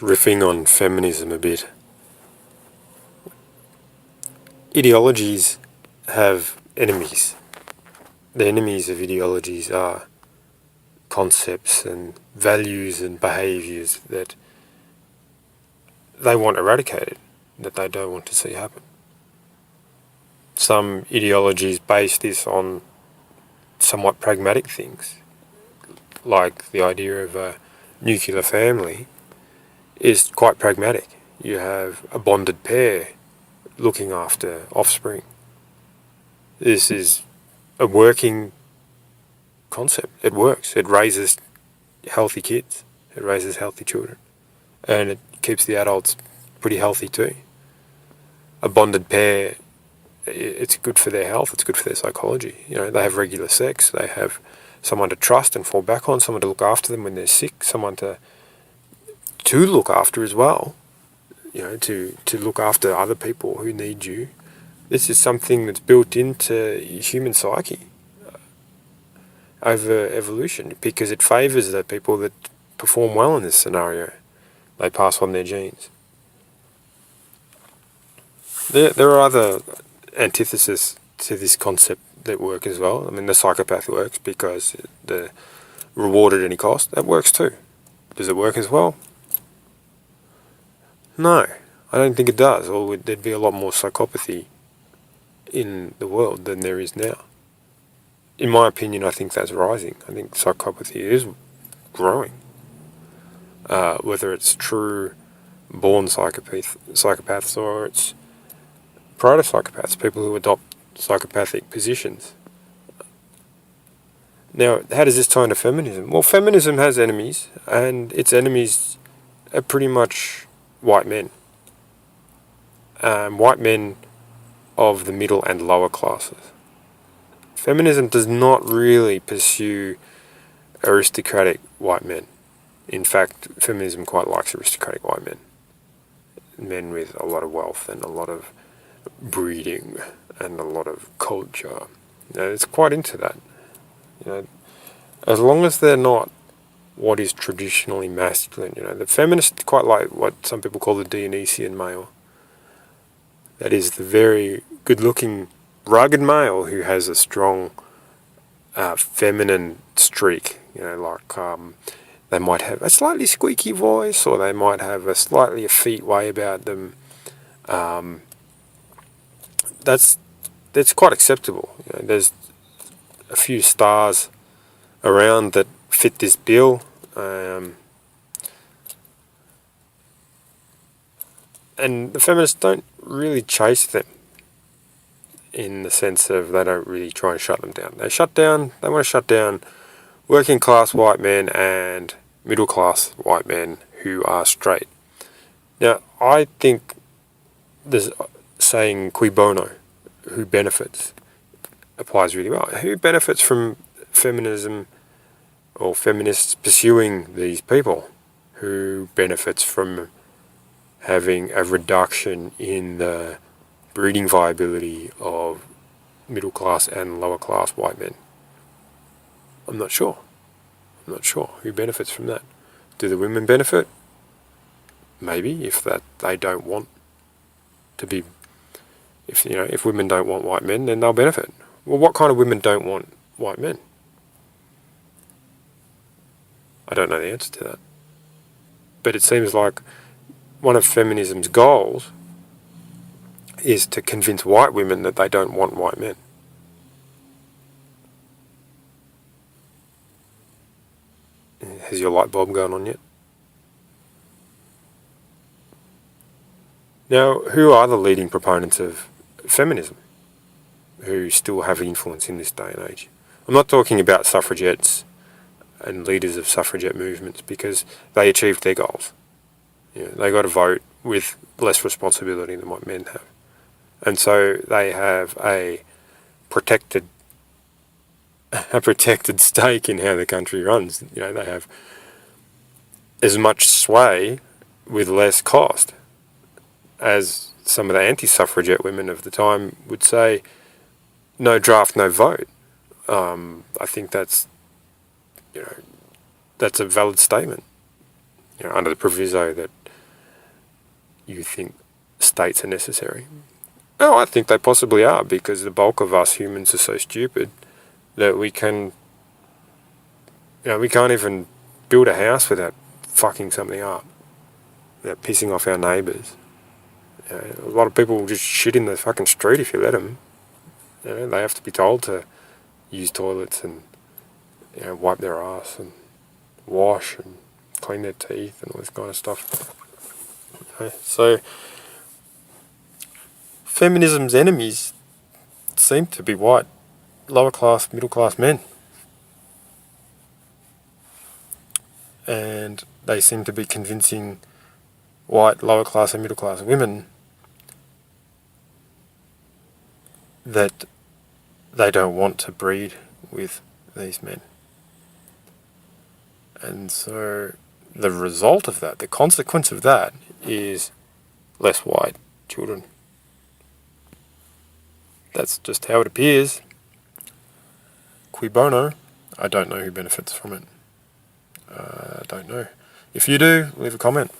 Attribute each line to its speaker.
Speaker 1: riffing on feminism a bit. Ideologies have enemies. The enemies of ideologies are concepts and values and behaviours that they want eradicated, that they don't want to see happen. Some ideologies base this on somewhat pragmatic things, like the idea of a nuclear family is quite pragmatic. You have a bonded pair looking after offspring. This is a working concept. It works. It raises healthy kids. It raises healthy children. And it keeps the adults pretty healthy too. A bonded pair, it's good for their health. It's good for their psychology. You know, they have regular sex. They have someone to trust and fall back on, someone to look after them when they're sick, someone to look after as well. You know, to look after other people who need you. This is something that's built into human psyche over evolution because it favours the people that perform well in this scenario. They pass on their genes. There are other antitheses to this concept that work as well. I mean, the psychopath works because the reward at any cost, that works too. Does it work as well? No, I don't think it does. Or there'd be a lot more psychopathy in the world than there is now. In my opinion, I think that's rising. I think psychopathy is growing. Whether it's true born psychopaths or it's proto-psychopaths, people who adopt psychopathic positions. Now, how does this tie into feminism? Well, feminism has enemies, and its enemies are pretty much white men. White men of the middle and lower classes. Feminism does not really pursue aristocratic white men. In fact, feminism quite likes aristocratic white men. Men with a lot of wealth and a lot of breeding and a lot of culture. You know, it's quite into that. You know, as long as they're not what is traditionally masculine. You know, the feminists quite like what some people call the Dionysian male. That is the very good-looking, rugged male who has a strong feminine streak. You know, like they might have a slightly squeaky voice, or they might have a slightly effete way about them. That's quite acceptable. You know, there's a few stars around that fit this bill. And the feminists don't really chase them in the sense of they don't really try and shut them down. They want to shut down working class white men and middle class white men who are straight. Now, I think there's saying cui bono, who benefits, applies really well. Who benefits from feminism or feminists pursuing these people? Who benefits from having a reduction in the breeding viability of middle class and lower class white men? I'm not sure. Who benefits from that? Do the women benefit? Maybe, if they don't want to be. If women don't want white men, then they'll benefit. Well, what kind of women don't want white men? I don't know the answer to that. But it seems like one of feminism's goals is to convince white women that they don't want white men. Has your light bulb gone on yet? Now, who are the leading proponents of feminism who still have influence in this day and age? I'm not talking about suffragettes and leaders of suffragette movements, because they achieved their goals. You know, they got to vote with less responsibility than what men have. And so they have a protected stake in how the country runs. You know, they have as much sway with less cost. As some of the anti-suffragette women of the time would say, no draft, no vote. I think that's a valid statement. You know, under the proviso that you think states are necessary. No, I think they possibly are, because the bulk of us humans are so stupid that we can't even build a house without fucking something up, without pissing off our neighbours. A lot of people will just shit in the fucking street if you let them. They have to be told to use toilets and wipe their ass and wash and clean their teeth and all this kind of stuff. So feminism's enemies seem to be white, lower class, middle class men. And they seem to be convincing white, lower class and middle class women that they don't want to breed with these men. And so the result of that, the consequence of that, is less white children. That's just how it appears. Cui bono? I don't know who benefits from it. I don't know. If you do, leave a comment.